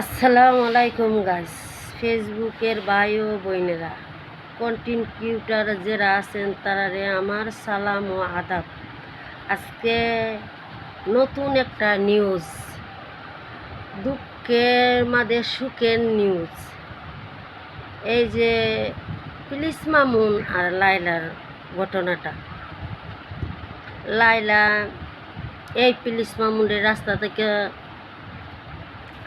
আসসালামু আলাইকুম গাইস, ফেসবুকের ভাই ও বোনেরা, কন্টেন্ট ক্রিয়েটর যারা আছেন তারারে আমার সালাম ও আদাব। আজকে নতুন একটা নিউজ, দুঃখের মাঝে সুখের নিউজ। এই যে পিলিস মামুন আর লাইলার ঘটনাটা, লাইলা এই পিলিস মামুনের রাস্তা থেকে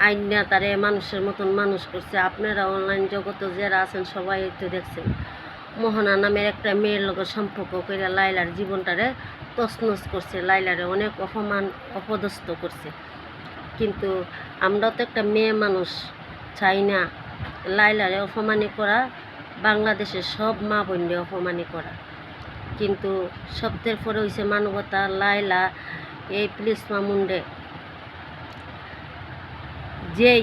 আইনা তারে মানুষের মতন মানুষ করছে। আপনারা অনলাইন জগতে যারা আছেন সবাই তো দেখছেন, মোহনা নামের একটা মেয়ের লোকের সম্পর্ক করে লাইলার জীবনটারে তছনছ করছে, লাইলারে অনেক অপমান অপদস্থ করছে। কিন্তু আমরা তো একটা মেয়ে মানুষ, চাই না লাইলারে অপমানি করা, বাংলাদেশের সব মা বোনরে অপমানি করা। কিন্তু সবথেকে পরে হয়েছে মানবতা। লাইলা এই পুলিশ মামুন্ডে যেই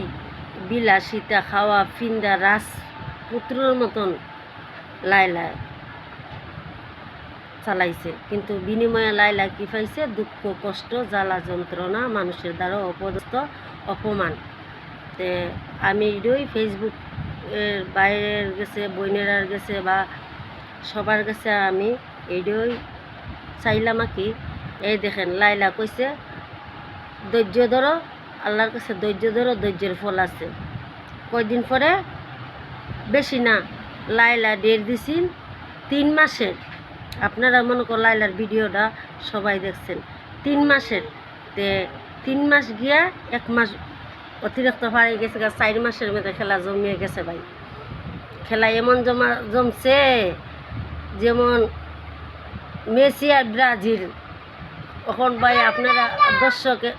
বিলাসিতা খাওয়া ফিন্দা রাজপুত্রর মতন লাইলা চালাইছে, কিন্তু বিনিময়ে লাইলা কি পাইছে? দুঃখ, কষ্ট, জ্বালা, যন্ত্রণা, মানুষের দ্বারা অপদস্থ, অপমান। তে আমি এটাই ফেসবুক এর বাইরের গেছে, বইনেরার গেছে বা সবার কাছে আমি এইটাই চাইলাম কি, এই দেখেন লাইলা কইছে ধৈর্য ধরো, আল্লাহর কাছে ধৈর্য ধরো, ধৈর্যের ফল আছে। কয়দিন পরে, বেশি না, লাইলা ডেট দিছিল 3 মাসের। আপনারা মনে করো লাইলার ভিডিওটা সবাই দেখছেন, 3 মাসের। তে 3 মাস গিয়া 1 মাস অতিরিক্ত পাড়ে গেছে, 4 মাসের মধ্যে খেলা জমিয়ে গেছে ভাই। খেলা এমন জমছে যেমন মেসি আর ব্রাজিল। এখন ভাই আপনারা দর্শকে